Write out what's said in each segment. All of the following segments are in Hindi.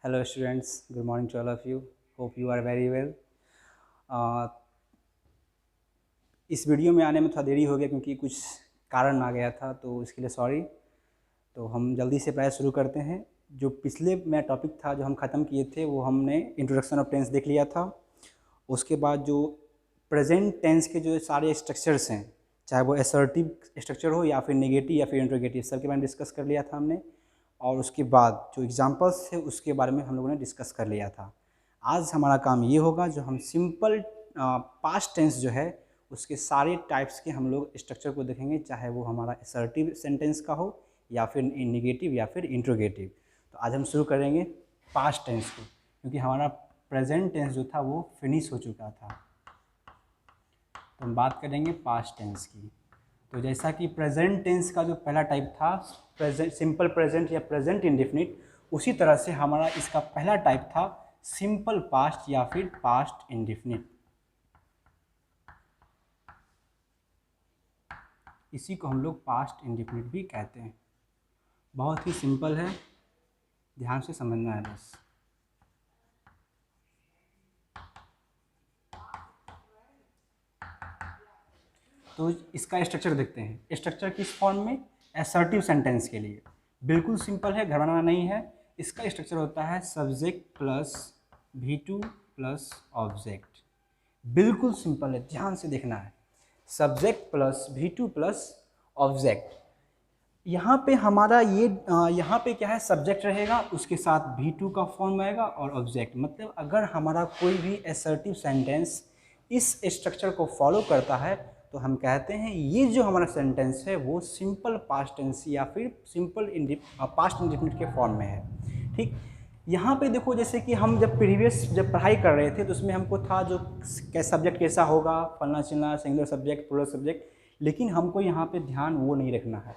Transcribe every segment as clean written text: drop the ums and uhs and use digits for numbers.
Hello students, good morning to all of you. Hope you are very well. इस वीडियो में आने में थोड़ा देरी हो गया क्योंकि कुछ कारण आ गया था, तो इसके लिए सॉरी। तो हम जल्दी से पढ़ाई शुरू करते हैं। जो पिछले में टॉपिक था जो हम ख़त्म किए थे वो हमने इंट्रोडक्शन ऑफ टेंस देख लिया था। उसके बाद जो प्रेजेंट टेंस के जो सारे स्ट्रक्चर्स हैं, चाहे वो असर्टिव स्ट्रक्चर हो या फिर नेगेटिव या फिर इंट्रोगेटिव, सब के बारे में डिस्कस कर लिया था हमने। और उसके बाद जो एग्जांपल्स थे उसके बारे में हम लोगों ने डिस्कस कर लिया था। आज हमारा काम ये होगा जो हम सिंपल पास्ट टेंस जो है उसके सारे टाइप्स के हम लोग स्ट्रक्चर को देखेंगे, चाहे वो हमारा असर्टिव सेंटेंस का हो या फिर नेगेटिव या फिर इंट्रोगेटिव। तो आज हम शुरू करेंगे पास्ट टेंस को, क्योंकि हमारा प्रेजेंट टेंस जो था वो फिनिश हो चुका था। तो हम बात करेंगे पास्ट टेंस की। तो जैसा कि प्रेजेंट टेंस का जो पहला टाइप था प्रेजेंट, सिंपल प्रेजेंट या प्रेजेंट इंडेफिनिट, उसी तरह से हमारा इसका पहला टाइप था सिंपल पास्ट या फिर पास्ट इंडेफिनिट। इसी को हम लोग पास्ट इंडेफिनिट भी कहते हैं। बहुत ही सिंपल है, ध्यान से समझना है बस। तो इसका स्ट्रक्चर देखते हैं। स्ट्रक्चर किस फॉर्म में? असर्टिव सेंटेंस के लिए बिल्कुल सिंपल है, घबराना नहीं है। इसका स्ट्रक्चर होता है subject plus V2 plus object. बिल्कुल सिंपल है, ध्यान से देखना है। Subject plus V2 plus object. यहाँ पे हमारा यहाँ पे क्या है, सब्जेक्ट रहेगा, उसके साथ V2 का फॉर्म आएगा और ऑब्जेक्ट। मतलब अगर हमारा कोई भी असर्टिव सेंटेंस इस स्ट्रक्चर को फॉलो करता है तो हम कहते हैं ये जो हमारा सेंटेंस है वो सिंपल पास्ट टेंस या फिर सिंपल पास्ट इंडेफिनिट के फॉर्म में है। ठीक, यहाँ पे देखो, जैसे कि हम जब पढ़ाई कर रहे थे तो उसमें हमको था जो सब्जेक्ट कैसा होगा, फलना चिलना, सिंगुलर सब्जेक्ट, प्लूरल सब्जेक्ट। लेकिन हमको यहाँ पे ध्यान वो नहीं रखना है।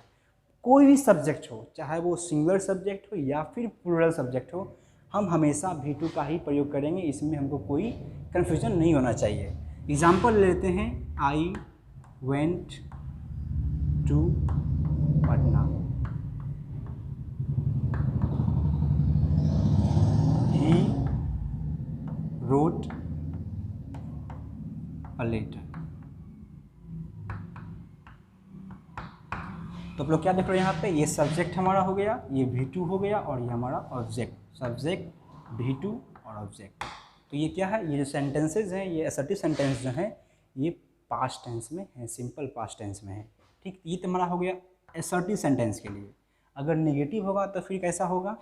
कोई भी सब्जेक्ट हो, चाहे वो सिंगुलर सब्जेक्ट हो या फिर प्लूरल सब्जेक्ट हो, हम हमेशा V2 का ही प्रयोग करेंगे। इसमें हमको कोई कन्फ्यूजन नहीं होना चाहिए। एग्जाम्पल लेते हैं, I went to Patna, he wrote a letter. तो आप लोग क्या देख रहे हो यहाँ पे, ये सब्जेक्ट हमारा हो गया, ये V2 हो गया और ये हमारा ऑब्जेक्ट। सब्जेक्ट, V2 और ऑब्जेक्ट। तो ये क्या है, ये जो सेंटेंसेज हैं, ये असर्टिव सेंटेंस जो हैं ये पास्ट टेंस में है, सिंपल पास्ट टेंस में है। ठीक, ये तो हमारा हो गया असर्टिव सेंटेंस के लिए। अगर नेगेटिव होगा तो फिर कैसा होगा?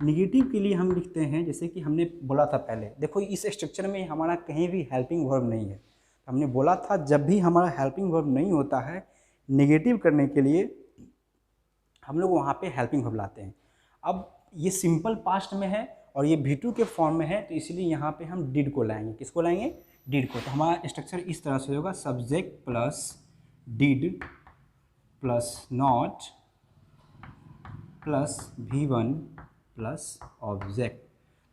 नेगेटिव के लिए हम लिखते हैं, जैसे कि हमने बोला था पहले, देखो इस स्ट्रक्चर में हमारा कहीं भी हेल्पिंग वर्ब नहीं है। हमने बोला था जब भी हमारा हेल्पिंग वर्ब नहीं होता है, नेगेटिव करने के लिए हम लोग वहाँ पे हेल्पिंग वर्ब लाते हैं। अब ये सिंपल पास्ट में है और ये V2 के फॉर्म में है, तो इसलिए यहाँ पे हम डिड को लाएंगे। किसको लाएंगे? डिड को। तो हमारा स्ट्रक्चर इस तरह से होगा, subject plus did plus not plus V1 plus object.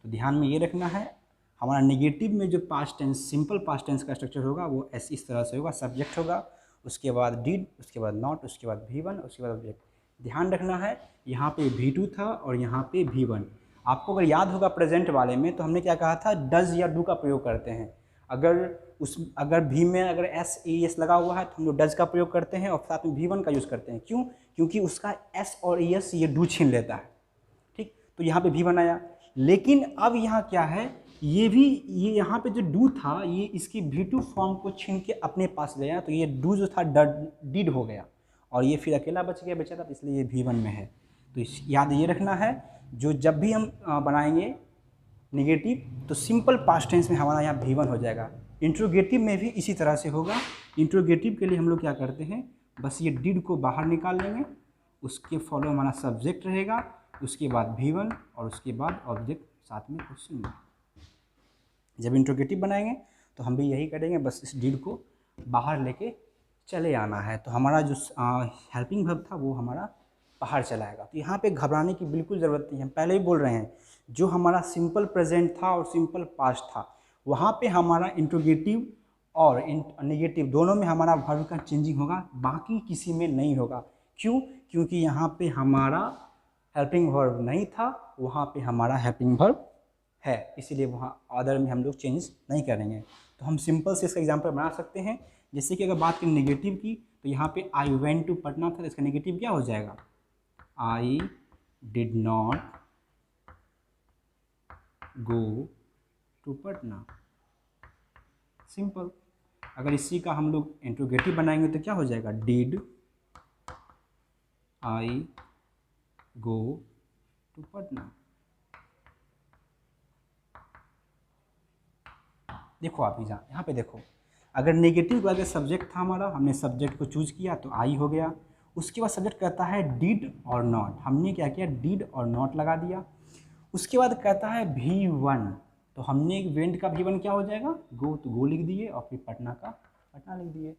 तो ध्यान में ये रखना है, हमारा नेगेटिव में जो past tense, simple past tense का स्ट्रक्चर होगा वो ऐसे इस तरह से होगा, सब्जेक्ट होगा, उसके बाद डिड, उसके बाद नॉट, उसके बाद V1, उसके बाद ऑब्जेक्ट। ध्यान रखना है, यहाँ पे V2 था और यहाँ पे V1। आपको अगर याद होगा प्रेजेंट वाले में तो हमने क्या कहा था, डज या डू का प्रयोग करते हैं। अगर भी में अगर S लगा हुआ है तो हम लोग डज का प्रयोग करते हैं और साथ में V1 का यूज़ करते हैं। क्यों? क्योंकि उसका S और ES ये डू छीन लेता है। ठीक, तो यहाँ पे V1 आया। लेकिन अब यहाँ क्या है, ये यहाँ पे जो डू था ये इसकी V2 फॉर्म को छीन के अपने पास ले आया, तो ये डू जो था डिड हो गया और ये फिर अकेला बच गया बेचारा, तो इसलिए ये V1 में है। तो याद ये रखना है, जो जब भी हम बनाएंगे नेगेटिव तो सिंपल पास्ट टेंस में हमारा यहाँ V1 हो जाएगा। इंट्रोगेटिव में भी इसी तरह से होगा। इंट्रोगेटिव के लिए हम लोग क्या करते हैं, बस ये डिड को बाहर निकाल लेंगे, उसके फॉलो हमारा सब्जेक्ट रहेगा, उसके बाद V1 और उसके बाद ऑब्जेक्ट साथ में क्वेश्चन मार्क। जब इंट्रोगेटिव बनाएंगे तो हम भी यही करेंगे, बस इस डिड को बाहर लेके चले आना है। तो हमारा जो हेल्पिंग वर्ब था वो हमारा बाहर चला आएगा। तो यहाँ पे घबराने की बिल्कुल ज़रूरत नहीं है। हम पहले ही बोल रहे हैं, जो हमारा सिंपल प्रेजेंट था और सिंपल पास्ट था वहाँ पे हमारा इंट्रोगेटिव और नेगेटिव दोनों में हमारा वर्ब का चेंजिंग होगा, बाकी किसी में नहीं होगा। क्यों? क्योंकि यहाँ पे हमारा हेल्पिंग वर्ब नहीं था, वहाँ पे हमारा हेल्पिंग वर्ब है, इसीलिए वहाँ अदर में हम लोग चेंज नहीं करेंगे। तो हम सिंपल से इसका एग्जांपल बना सकते हैं। जैसे कि अगर बात करें नेगेटिव की, तो यहाँ पे आई वेंट टू पटना था, तो इसका नेगेटिव क्या हो जाएगा, I did not go to Patna. Simple. अगर इसी का हम लोग इंट्रोगेटिव बनाएंगे तो क्या हो जाएगा, did I go to Patna. देखो आप यहाँ पे देखो, अगर नेगेटिव का अगर सब्जेक्ट था हमारा, हमने सब्जेक्ट को चूज किया तो आई हो गया। उसके बाद सब्जेक्ट कहता है डिड और नॉट, हमने क्या किया, डिड और नॉट लगा दिया। उसके बाद कहता है V1, तो हमने वेंट का V1 क्या हो जाएगा, गो, तो गो लिख दिए, और फिर पटना का पटना लिख दिए।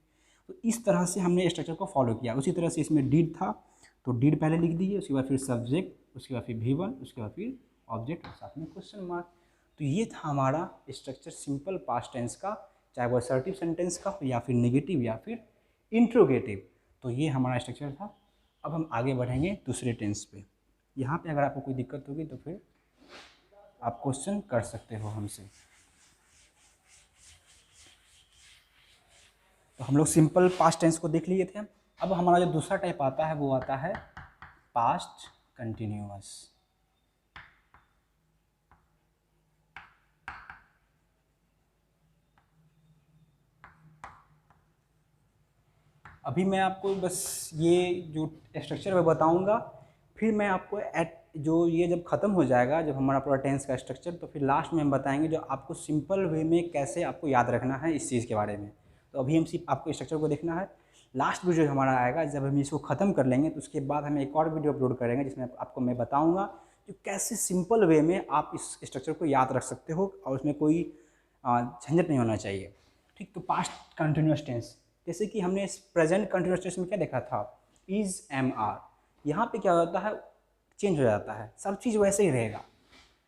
तो इस तरह से हमने स्ट्रक्चर को फॉलो किया। उसी तरह से इसमें डिड था तो डिड पहले लिख दिए, उसके बाद फिर सब्जेक्ट, उसके बाद फिर V1, उसके बाद फिर ऑब्जेक्ट और साथ में क्वेश्चन मार्क। तो ये था हमारा स्ट्रक्चर सिंपल पास्ट टेंस का, चाहे वो असर्टिव सेंटेंस का या फिर नेगेटिव या फिर इंट्रोगेटिव। तो ये हमारा स्ट्रक्चर था। अब हम आगे बढ़ेंगे दूसरे टेंस पे। यहाँ पे अगर आपको कोई दिक्कत होगी तो फिर आप क्वेश्चन कर सकते हो हमसे। तो हम लोग सिंपल पास्ट टेंस को देख लिए थे। अब हमारा जो दूसरा टाइप आता है वो आता है पास्ट कंटिन्यूअस। अभी मैं आपको बस ये जो स्ट्रक्चर मैं बताऊंगा, फिर मैं आपको जो ये जब ख़त्म हो जाएगा, जब हमारा पूरा टेंस का स्ट्रक्चर, तो फिर लास्ट में हम बताएंगे जो आपको सिंपल वे में कैसे आपको याद रखना है इस चीज़ के बारे में। तो अभी हम सिर्फ आपको स्ट्रक्चर को देखना है। लास्ट वीडियो हमारा आएगा, जब हम इसको ख़त्म कर लेंगे तो उसके बाद हम एक और वीडियो अपलोड करेंगे जिसमें आपको मैं बताऊँगा कि कैसे सिंपल वे में आप इस स्ट्रक्चर को याद रख सकते हो और उसमें कोई झंझट नहीं होना चाहिए। ठीक, तो पास्ट कंटिन्यूअस टेंस, जैसे कि हमने इस प्रेजेंट कंटिन्यूअस टेंस में क्या देखा था, इज एम आर। यहाँ पे क्या होता है, चेंज हो जाता है, सब चीज़ वैसे ही रहेगा।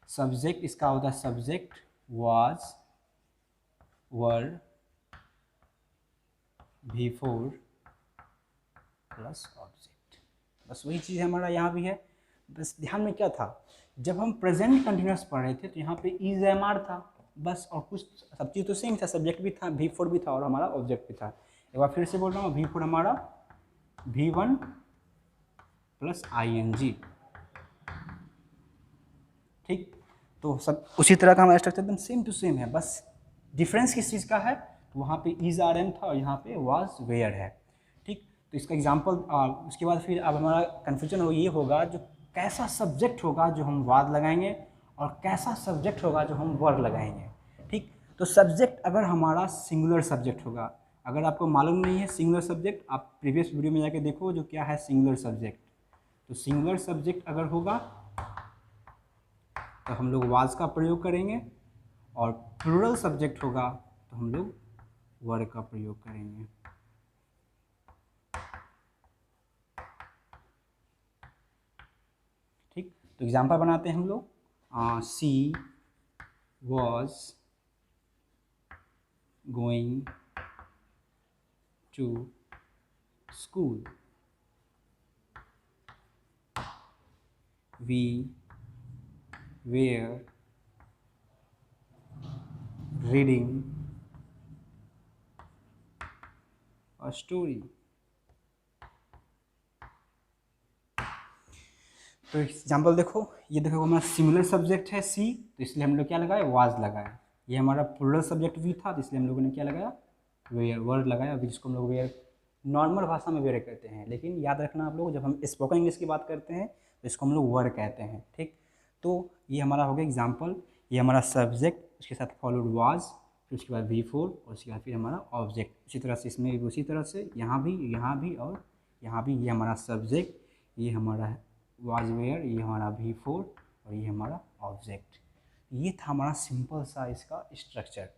सब्जेक्ट इसका होता है subject, was, were, before plus object. बस वही चीज़ हमारा यहाँ भी है। बस ध्यान में क्या था, जब हम प्रेजेंट कंटिन्यूअस पढ़ रहे थे तो यहाँ पे इज एम आर था बस, और कुछ सब चीज़ तो सेम था, सब्जेक्ट भी था, V4 भी था और हमारा ऑब्जेक्ट भी था। एक बार फिर से बोल रहा हूँ, V4 हमारा V1 प्लस ING। ठीक, तो सब उसी तरह का हमारा स्ट्रक्चर एकदम सेम टू सेम है, बस डिफरेंस किस चीज़ का है, तो वहाँ पे इज आर एम था और यहाँ पे वाज वेयर है। ठीक, तो इसका एग्जांपल उसके बाद फिर अब हमारा कन्फ्यूजन ये होगा जो कैसा सब्जेक्ट होगा जो हम वाज लगाएंगे और कैसा सब्जेक्ट होगा जो हम वर लगाएंगे। ठीक, तो सब्जेक्ट अगर हमारा सिंगुलर सब्जेक्ट होगा, अगर आपको मालूम नहीं है सिंगुलर सब्जेक्ट, आप प्रीवियस वीडियो में जाके देखो जो क्या है सिंगुलर सब्जेक्ट। तो सिंगुलर सब्जेक्ट अगर होगा तो हम लोग वाज का प्रयोग करेंगे, और प्लूरल सब्जेक्ट होगा तो हम लोग वर का प्रयोग करेंगे। ठीक, तो एग्जांपल बनाते हैं हम लोग। She was going to school, we were reading a story. तो एग्जाम्पल देखो, ये देखो हमारा सिमिलर सब्जेक्ट है सी, तो इसलिए हम लोग क्या लगाए, वाज लगाए। ये हमारा प्लूरल सब्जेक्ट भी था, तो इसलिए हम लोगों ने क्या लगाया, वेयर, वर्ड लगाया, जिसको हम लोग वेयर नॉर्मल भाषा में वेयर कहते हैं, लेकिन याद रखना आप लोग, जब हम स्पोकन इंग्लिश की बात करते हैं तो इसको हम लोग वर कहते हैं। ठीक, तो ये हमारा हो गया एग्जाम्पल, ये हमारा सब्जेक्ट, उसके साथ फॉलोड वाज, फिर उसके बाद V4 और उसके बाद फिर हमारा ऑब्जेक्ट। उसी तरह से इसमें भी उसी तरह से यहाँ भी और यहाँ भी, ये हमारा सब्जेक्ट, ये हमारा वाज वेयर, ये हमारा V4 और ये हमारा ऑब्जेक्ट। ये था हमारा सिंपल सा इसका स्ट्रक्चर।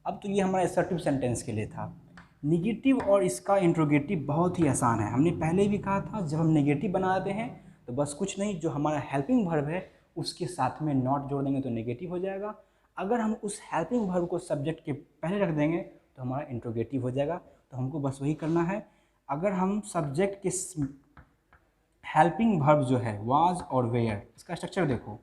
अब तो ये हमारा असर्टिव सेंटेंस के लिए था। निगेटिव और इसका इंट्रोगेटिव बहुत ही आसान है। हमने पहले भी कहा था, जब हम नेगेटिव बनाते हैं तो बस कुछ नहीं, जो हमारा हेल्पिंग वर्ब है उसके साथ में नॉट जोड़ देंगे तो नेगेटिव हो जाएगा। अगर हम उस हेल्पिंग वर्ब को सब्जेक्ट के पहले रख देंगे तो हमारा इंट्रोगेटिव हो जाएगा। तो हमको बस वही करना है, अगर हम सब्जेक्ट के हेल्पिंग वर्ब जो है वाज और वेयर, इसका स्ट्रक्चर देखो,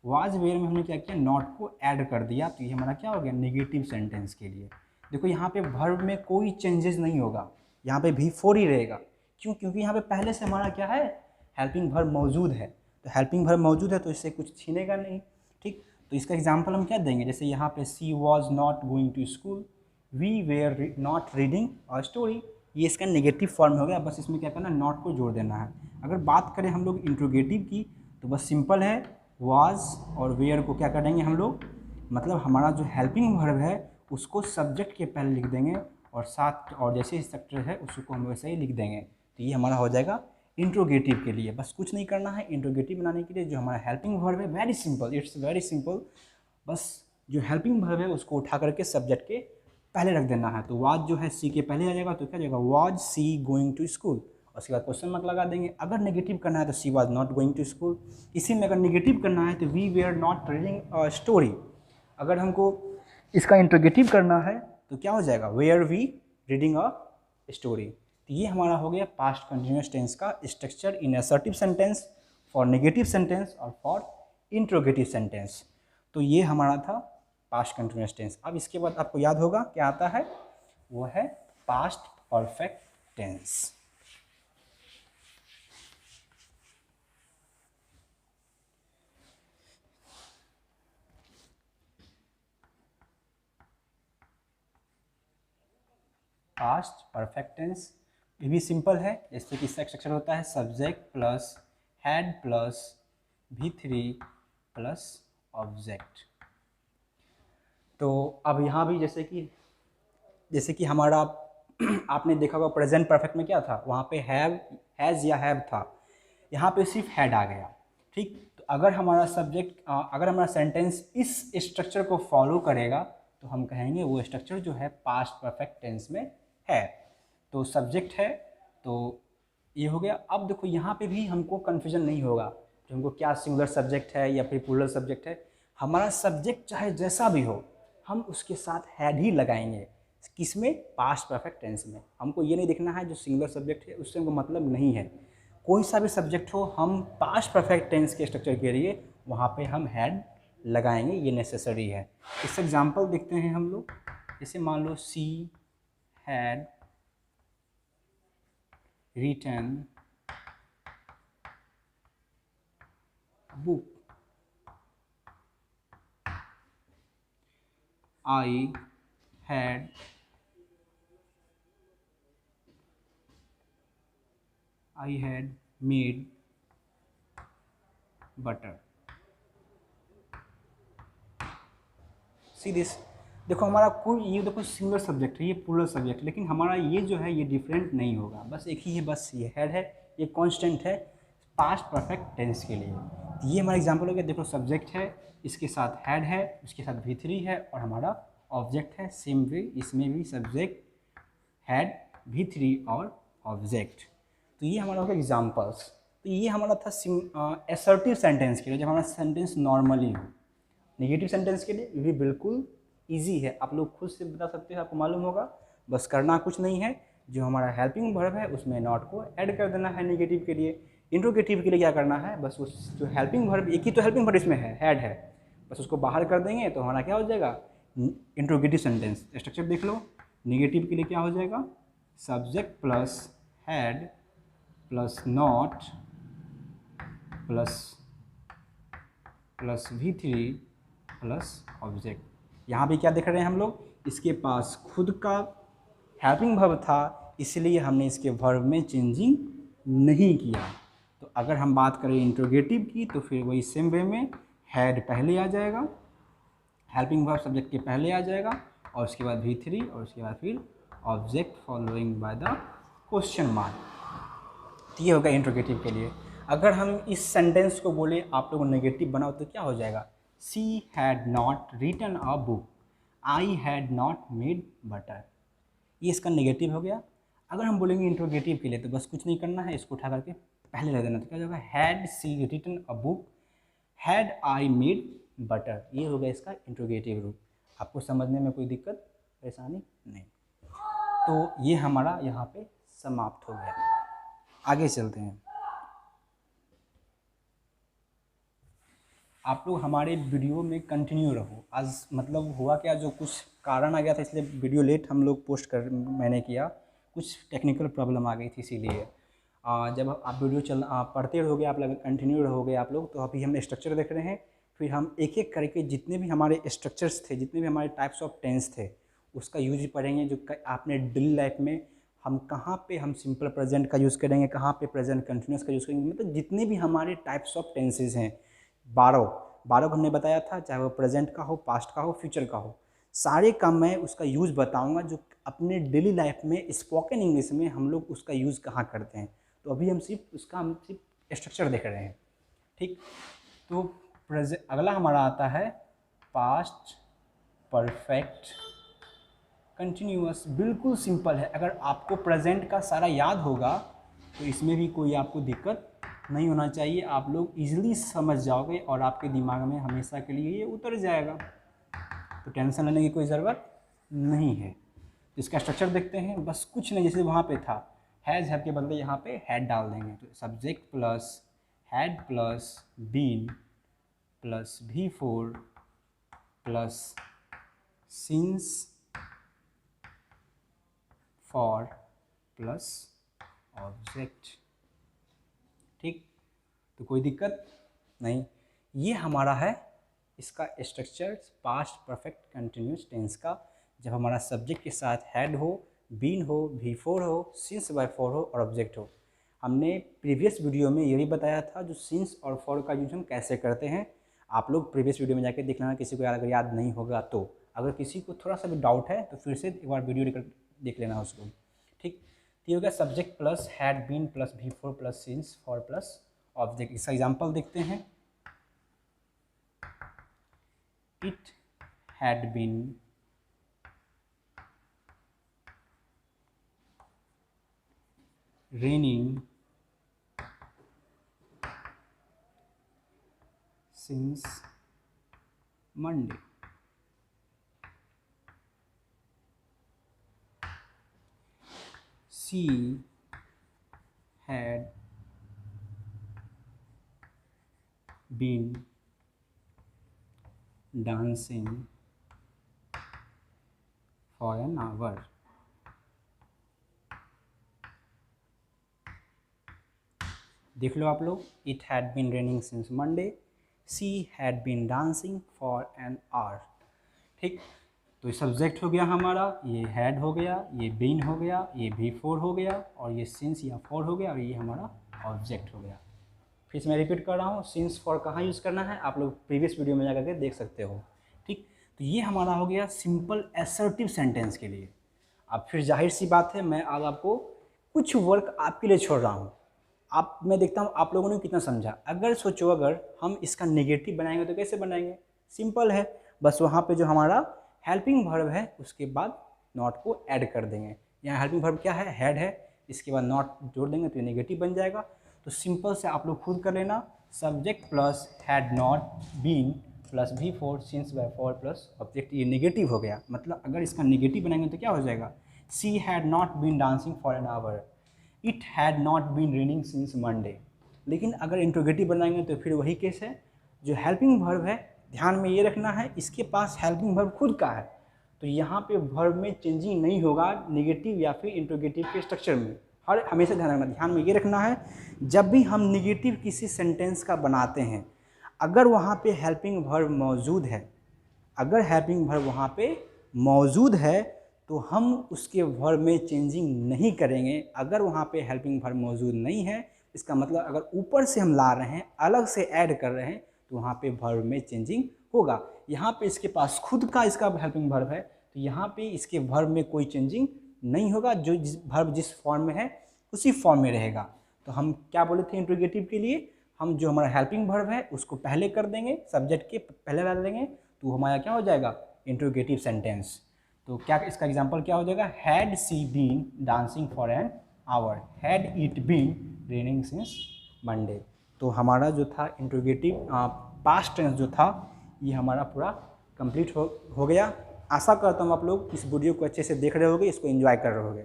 वाज वेयर में हमने क्या किया, नॉट को ऐड कर दिया, तो ये हमारा क्या हो गया, नेगेटिव सेंटेंस के लिए। देखो यहाँ पे वर्ब में कोई चेंजेस नहीं होगा, यहाँ पे भी फोर ही रहेगा। क्यों? क्योंकि यहाँ पे पहले से हमारा क्या है, हेल्पिंग वर्ब मौजूद है। तो हेल्पिंग वर्ब मौजूद है तो इससे कुछ छीनेगा नहीं। ठीक, तो इसका एग्जाम्पल हम क्या देंगे, जैसे यहाँ पे she was not going to school, we were not reading a story, ये इसका नेगेटिव फॉर्म हो गया। बस इसमें क्या करना है, नॉट को जोड़ देना है। अगर बात करें हम लोग इंट्रोगेटिव की, तो बस सिंपल है, वाज और वेयर को क्या करेंगे हम लोग, मतलब हमारा जो हेल्पिंग वर्ब है उसको सब्जेक्ट के पहले लिख देंगे और साथ और जैसे स्ट्रक्चर है उसको हम वैसे ही लिख देंगे। तो ये हमारा हो जाएगा इंट्रोगेटिव के लिए। बस कुछ नहीं करना है इंट्रोगेटिव बनाने के लिए। जो हमारा हेल्पिंग वर्ब है, very simple, it's very simple, बस जो हेल्पिंग वर्ब है उसको उठा करके सब्जेक्ट के पहले रख देना है। तो वाज जो है सी के पहले आ जाएगा, तो क्या जाएगा, was she going to school, और उसके बाद क्वेश्चन मार्क लगा देंगे। अगर नेगेटिव करना है तो she was not going to school. इसी में अगर नेगेटिव करना है तो we were not reading a story. अगर हमको इसका इंट्रोगेटिव करना है तो क्या हो जाएगा, were we reading a story. तो ये हमारा हो गया पास्ट कंटिन्यूअस टेंस का structure in assertive sentence, for negative sentence और फॉर इंट्रोगेटिव सेंटेंस। तो ये हमारा था पास्ट कंटिन्यूअस टेंस। अब इसके बाद आपको याद होगा क्या आता है, वो है past perfect tense. Past perfect tense ये भी सिंपल है, जैसे कि इसका स्ट्रक्चर होता है subject plus had plus V3 plus object. तो अब यहाँ भी जैसे कि हमारा आपने देखा होगा प्रेजेंट परफेक्ट में क्या था, वहाँ पे हैव, हैज़ या हैव था, यहाँ पे सिर्फ हैड आ गया। ठीक, तो अगर हमारा अगर हमारा सेंटेंस इस स्ट्रक्चर को फॉलो करेगा तो हम कहेंगे वो स्ट्रक्चर जो है पास्ट परफेक्ट टेंस में है। तो सब्जेक्ट है, तो ये हो गया। अब देखो यहाँ पे भी हमको कन्फ्यूजन नहीं होगा कि हमको क्या सिंगुलर सब्जेक्ट है या फिर प्लूरल सब्जेक्ट है। हमारा सब्जेक्ट चाहे जैसा भी हो, हम उसके साथ हैड ही लगाएंगे। किसमें, पास्ट परफेक्ट टेंस में। हमको ये नहीं देखना है जो सिंगुलर सब्जेक्ट है उससे हमको मतलब नहीं है, कोई सा भी सब्जेक्ट हो, हम पास्ट परफेक्ट टेंस के स्ट्रक्चर के लिए वहाँ पे हम हैड लगाएंगे, ये नेसेसरी है। इस एग्जांपल देखते हैं हम लोग। जैसे मान लो she had written book, I had made butter। See this, देखो हमारा कोई, ये देखो सिंगुलर सब्जेक्ट है, ये प्लूरल सब्जेक्ट है, लेकिन हमारा ये जो है ये डिफरेंट नहीं होगा, बस एक ही है, बस ये हेड है, ये कांस्टेंट है पास्ट परफेक्ट टेंस के लिए। तो ये हमारा एग्जांपल हो गया। देखो सब्जेक्ट है, इसके साथ हेड है, उसके साथ V3 है और हमारा ऑब्जेक्ट है। सेम वे इसमें भी सब्जेक्ट हैड V3 और ऑब्जेक्ट। तो ये हमारा हो गया एग्जाम्पल्स। तो ये हमारा था असर्टिव सेंटेंस के लिए, जब हमारा सेंटेंस नॉर्मली हो। नेगेटिव सेंटेंस के लिए ये भी बिल्कुल इजी है, आप लोग खुद से बता सकते हैं, आपको मालूम होगा। बस करना कुछ नहीं है, जो हमारा हेल्पिंग वर्ब है उसमें नॉट को ऐड कर देना है नेगेटिव के लिए। इंट्रोगेटिव के लिए क्या करना है, बस उस जो हेल्पिंग वर्ब, एक ही तो हेल्पिंग वर्ब इसमें है, हैड है, बस उसको बाहर कर देंगे तो हमारा क्या हो जाएगा, इंट्रोगेटिव सेंटेंस। स्ट्रक्चर देख लो, नेगेटिव के लिए क्या हो जाएगा, subject plus had plus not plus V3 plus object. यहाँ भी क्या देख रहे हैं हम लोग, इसके पास खुद का हेल्पिंग वर्ब था, इसलिए हमने इसके वर्ब में चेंजिंग नहीं किया। तो अगर हम बात करें इंट्रोगेटिव की, तो फिर वही सेम वे में हैड पहले आ जाएगा, हेल्पिंग वर्ब सब्जेक्ट के पहले आ जाएगा, और उसके बाद V3 और उसके बाद फिर object following by the question mark. तो ये होगा इंट्रोगेटिव के लिए। अगर हम इस सेंटेंस को बोले आप लोग नेगेटिव बनाओ तो क्या हो जाएगा, she had not written a book, I had not made butter. ये इसका नेगेटिव हो गया। अगर हम बोलेंगे इंट्रोगेटिव के लिए तो बस कुछ नहीं करना है, इसको उठा करके पहले रख देना। तो क्या होगा, had she written a book, had I made butter. ये हो गया इसका इंट्रोगेटिव रूप। आपको समझने में कोई दिक्कत परेशानी नहीं। तो ये हमारा यहाँ पे समाप्त हो गया। आगे चलते हैं। आप लोग हमारे वीडियो में कंटिन्यू रहो। आज मतलब हुआ क्या, जो कुछ कारण आ गया था इसलिए वीडियो लेट हम लोग पोस्ट कर मैंने किया, कुछ टेक्निकल प्रॉब्लम आ गई थी इसीलिए। जब आप वीडियो पढ़ते रहोगे, आप लोग कंटिन्यू रहोगे आप लोग, तो अभी हम स्ट्रक्चर देख रहे हैं, फिर हम एक एक करके जितने भी हमारे स्ट्रक्चर्स थे, जितने भी हमारे टाइप्स ऑफ टेंस थे, उसका यूज पढ़ेंगे। जो आपने डेली लाइफ में हम कहाँ पे हम सिंपल प्रेजेंट का यूज़ करेंगे, कहाँ पे प्रेजेंट कंटिन्यूस का यूज़ करेंगे, मतलब जितने भी हमारे टाइप्स ऑफ टेंसेज हैं 12 को हमने बताया था, चाहे वो प्रेजेंट का हो, पास्ट का हो, फ्यूचर का हो, सारे का मैं उसका यूज़ बताऊंगा जो अपने डेली लाइफ में स्पोकन इंग्लिश में हम लोग उसका यूज़ कहाँ करते हैं। तो अभी हम सिर्फ स्ट्रक्चर देख रहे हैं, ठीक। तो अगला हमारा आता है पास्ट परफेक्ट कंटिन्यूअस। बिल्कुल सिंपल है, अगर आपको प्रेजेंट का सारा याद होगा तो इसमें भी कोई आपको दिक्कत नहीं होना चाहिए, आप लोग इजीली समझ जाओगे और आपके दिमाग में हमेशा के लिए ये उतर जाएगा, तो टेंशन लेने की कोई ज़रूरत नहीं है। इसका स्ट्रक्चर देखते हैं, बस कुछ नहीं, जैसे वहाँ पे था हैज़ के बदले यहाँ पे हैड डाल देंगे, तो subject plus had plus been plus V4 plus since for plus object, ठीक। तो कोई दिक्कत नहीं, ये हमारा है इसका structure past perfect continuous tense का। जब हमारा सब्जेक्ट के साथ हैड हो, बीन हो, V4 हो, सिंस बाय फॉर हो और ऑब्जेक्ट हो। हमने प्रीवियस वीडियो में ये भी बताया था जो सिंस और फॉर का यूज हम कैसे करते हैं। आप लोग प्रीवियस वीडियो में जाके देख लेना, किसी को अगर याद नहीं होगा तो। अगर किसी को थोड़ा सा भी डाउट है तो फिर से एक बार वीडियो देख लेना उसको, ठीक। तो ये हो गया subject plus had been plus V4 plus since for plus object. इसका एग्जाम्पल देखते हैं। It had been raining since Monday. She had been dancing for an hour. देख लो आप लोग, it had been raining since Monday. She had been dancing for an hour, ठीक। तो ये सब्जेक्ट हो गया हमारा, ये हैड हो गया, ये बीन हो गया, ये V4 हो गया और ये सिंस या फॉर हो गया और ये हमारा ऑब्जेक्ट हो गया। फिर से मैं रिपीट कर रहा हूँ, सिंस फॉर कहाँ यूज़ करना है आप लोग प्रीवियस वीडियो में जाकर के देख सकते हो, ठीक। तो ये हमारा हो गया सिंपल असर्टिव सेंटेंस के लिए। अब फिर जाहिर सी बात है, मैं आज आपको कुछ वर्क आपके लिए छोड़ रहा हूँ। मैं देखता हूँ आप लोगों ने कितना समझा। अगर सोचो अगर हम इसका नेगेटिव बनाएंगे तो कैसे बनाएंगे, सिंपल है, बस वहाँ पे जो हमारा हेल्पिंग वर्ब है उसके बाद नॉट को ऐड कर देंगे। यहाँ हेल्पिंग वर्ब क्या है, हैड है, इसके बाद नॉट जोड़ देंगे तो ये नेगेटिव बन जाएगा। तो सिंपल से आप लोग खुद कर लेना, subject plus had not been plus V4 since by for plus object, ये नेगेटिव हो गया। मतलब अगर इसका नेगेटिव बनाएंगे तो क्या हो जाएगा, she had not been dancing for an hour, it had not been raining since Monday. लेकिन अगर इंट्रोगेटिव बनाएंगे तो फिर वही केस है, जो हेल्पिंग वर्ब है ध्यान में ये रखना है, इसके पास हेल्पिंग वर्ब खुद का है, तो यहाँ पे वर्ब में चेंजिंग नहीं होगा नेगेटिव या फिर इंट्रोगेटिव के स्ट्रक्चर में। हमेशा ध्यान में ये रखना है, जब भी हम नेगेटिव किसी सेंटेंस का बनाते हैं, अगर वहाँ पे हेल्पिंग वर्ब मौजूद है, अगर हेल्पिंग वर्ब वहाँ पे मौजूद है तो हम उसके वर्ब में चेंजिंग नहीं करेंगे। अगर वहाँ पे हेल्पिंग वर्ब मौजूद नहीं है, इसका मतलब अगर ऊपर से हम ला रहे हैं, अलग से ऐड कर रहे हैं, तो वहाँ पे वर्ब में चेंजिंग होगा। यहाँ पे इसके पास खुद का इसका हेल्पिंग वर्ब है, तो यहाँ पे इसके वर्ब में कोई चेंजिंग नहीं होगा, जो वर्ब जिस फॉर्म में है उसी फॉर्म में रहेगा। तो हम क्या बोले थे इंट्रोगेटिव के लिए, हम जो हमारा हेल्पिंग वर्ब है उसको पहले कर देंगे, सब्जेक्ट के पहले डाल देंगे, तो हमारा क्या हो जाएगा, इंट्रोगेटिव सेंटेंस। तो क्या इसका एग्जांपल क्या हो जाएगा, had she been dancing for an hour, had it been raining since Monday. तो हमारा जो था इंट्रोगेटिव पास्ट टेंस जो था ये हमारा पूरा कंप्लीट हो गया। आशा करता हूँ आप लोग इस वीडियो को अच्छे से देख रहे होगे, इसको एंजॉय कर रहे होगे,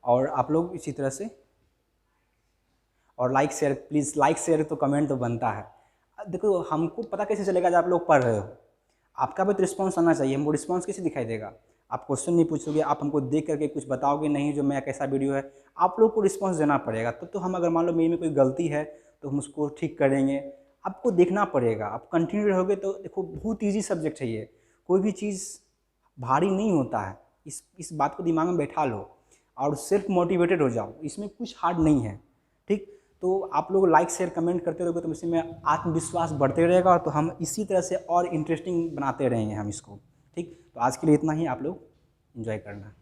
और आप लोग इसी तरह से, और like share, please like share तो कमेंट तो बनता है, देखो हमको पता कैसे चलेगा जब आप लोग पढ़ रहे हो, आपका भी तो रिस्पॉन्स आना चाहिए, हमको रिस्पॉन्स कैसे दिखाई देगा। आप क्वेश्चन नहीं पूछोगे, आप हमको देख करके कुछ बताओगे नहीं जो मैं कैसा वीडियो है, आप लोग को रिस्पॉन्स देना पड़ेगा। तब तो हम अगर मान लो मेरे में कोई गलती है तो हम उसको ठीक करेंगे, आपको देखना पड़ेगा। आप कंटिन्यू रहोगे तो देखो बहुत ईजी सब्जेक्ट है ये, कोई भी चीज़ भारी नहीं होता है, इस बात को दिमाग में बैठा लो और सेल्फ मोटिवेटेड हो जाओ, इसमें कुछ हार्ड नहीं है। ठीक, तो आप लोग लाइक शेयर कमेंट करते रहोगे तो इसमें आत्मविश्वास बढ़ते रहेगा, तो हम इसी तरह से और इंटरेस्टिंग बनाते रहेंगे हम इसको। ठीक, तो आज के लिए इतना ही, आप लोग एंजॉय करना।